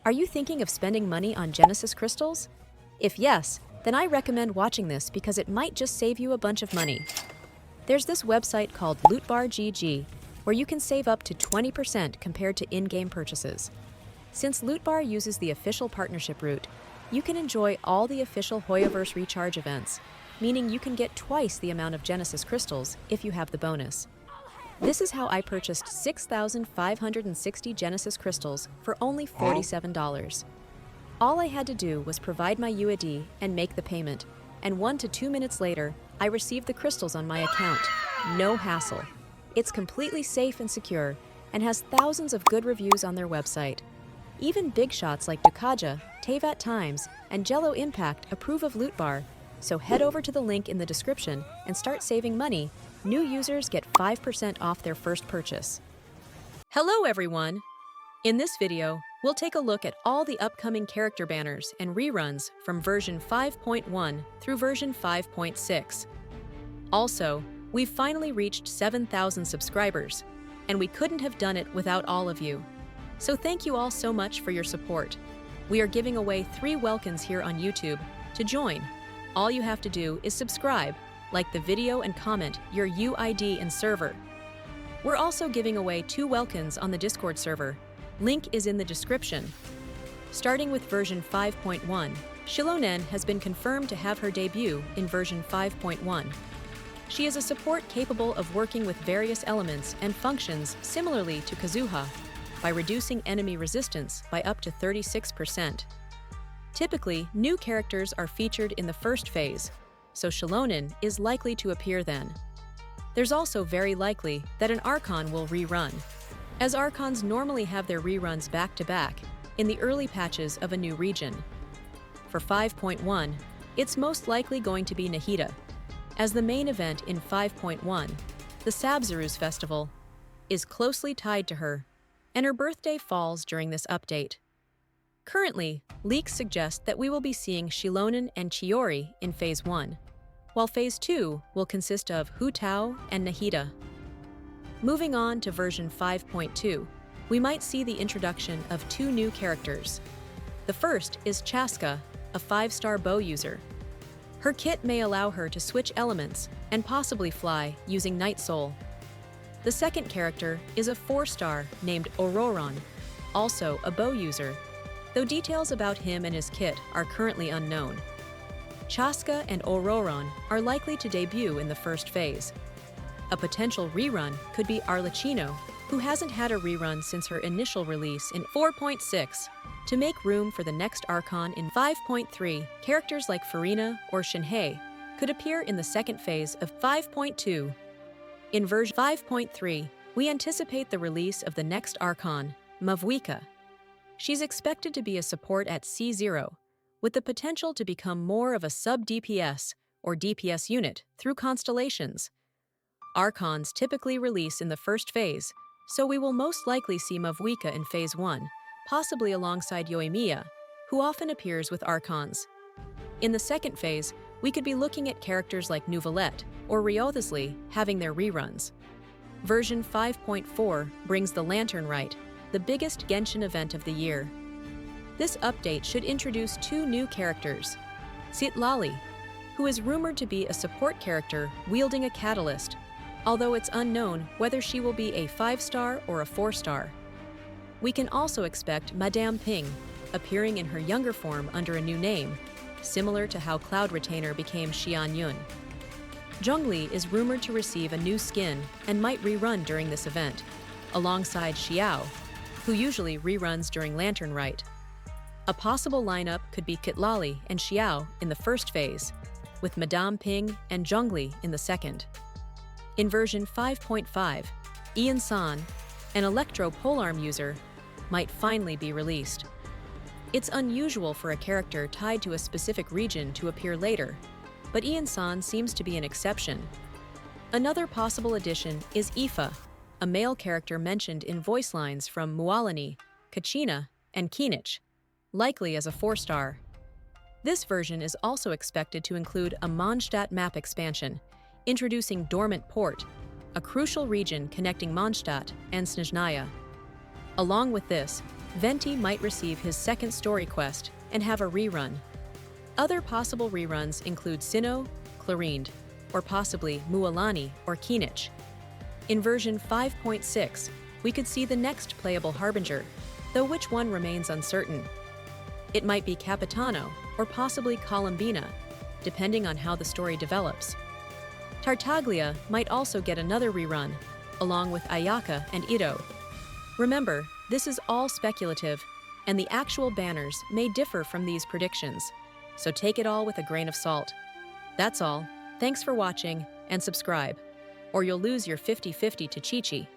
Are you thinking of spending money on Genesis crystals? If yes, then I recommend watching this because it might just save you a bunch of money. There's this website called Lootbar GG, where you can save up to 20% compared to in-game purchases. Since Lootbar uses the official partnership route, you can enjoy all the official Hoyoverse recharge events, meaning you can get twice the amount of Genesis crystals if you have the bonus. This is how I purchased 6,560 Genesis crystals for only $47. All I had to do was provide my UID and make the payment, and 1 to 2 minutes later, I received the crystals on my account. No hassle. It's completely safe and secure, and has thousands of good reviews on their website. Even big shots like Dukaja, Tevat Times, and Jello Impact approve of Lootbar, so head over to the link in the description and start saving money. New users get 5% off their first purchase. Hello everyone! In this video, we'll take a look at all the upcoming character banners and reruns from version 5.1 through version 5.6. Also, we've finally reached 7,000 subscribers, and we couldn't have done it without all of you. So thank you all so much for your support. We are giving away 3 WELKINS here on YouTube. To join, all you have to do is subscribe, like the video and comment your UID and server. We're also giving away 2 WELKINS on the Discord server. Link is in the description. Starting with version 5.1, Xilonen has been confirmed to have her debut in version 5.1. She is a support capable of working with various elements and functions similarly to Kazuha, by reducing enemy resistance by up to 36%. Typically, new characters are featured in the first phase, so Xilonen is likely to appear then. There's also very likely that an Archon will rerun, as Archons normally have their reruns back-to-back in the early patches of a new region. For 5.1, it's most likely going to be Nahida, as the main event in 5.1, the Sabzeruz Festival, is closely tied to her, and her birthday falls during this update. Currently, leaks suggest that we will be seeing Xilonen and Chiori in Phase 1, while Phase 2 will consist of Hu Tao and Nahida. Moving on to version 5.2, we might see the introduction of 2 new characters. The first is Chasca, a 5-star bow user. Her kit may allow her to switch elements and possibly fly using Night Soul. The second character is a 4-star named Ororon, also a bow user, though details about him and his kit are currently unknown. Chasca and Ororon are likely to debut in the first phase. A potential rerun could be Arlecchino, who hasn't had a rerun since her initial release in 4.6. To make room for the next Archon in 5.3, characters like Furina or Shenhe could appear in the second phase of 5.2. In version 5.3, we anticipate the release of the next Archon, Mavwika. She's expected to be a support at C0, with the potential to become more of a sub-DPS or DPS unit through constellations. Archons typically release in the first phase, so we will most likely see Mavwika in Phase 1, possibly alongside Yoimiya, who often appears with Archons. In the second phase, we could be looking at characters like Nouvelette or Ryothisli having their reruns. Version 5.4 brings the Lantern Rite, the biggest Genshin event of the year. This update should introduce 2 new characters. Citlali, who is rumored to be a support character wielding a catalyst, although it's unknown whether she will be a 5-star or a 4-star. We can also expect Madame Ping, appearing in her younger form under a new name, similar to how Cloud Retainer became Xianyun. Zhongli is rumored to receive a new skin and might rerun during this event, alongside Xiao, who usually reruns during Lantern Rite. A possible lineup could be Citlali and Xiao in the first phase, with Madame Ping and Zhongli in the second. In version 5.5, Ian San, an Electro Polearm user, might finally be released. It's unusual for a character tied to a specific region to appear later, but Ian San seems to be an exception. Another possible addition is Aoife, a male character mentioned in voice lines from Mualani, Kachina, and Kinich, likely as a 4-star. This version is also expected to include a Mondstadt map expansion, introducing Dormant Port, a crucial region connecting Mondstadt and Snezhnaya. Along with this, Venti might receive his second story quest and have a rerun. Other possible reruns include Sinnoh, Clorind, or possibly Mualani or Kinich. In version 5.6, we could see the next playable Harbinger, though which one remains uncertain. It might be Capitano or possibly Columbina, depending on how the story develops. Tartaglia might also get another rerun, along with Ayaka and Ito. Remember, this is all speculative, and the actual banners may differ from these predictions, so take it all with a grain of salt. That's all. Thanks for watching, and subscribe, or you'll lose your 50-50 to Chi-Chi.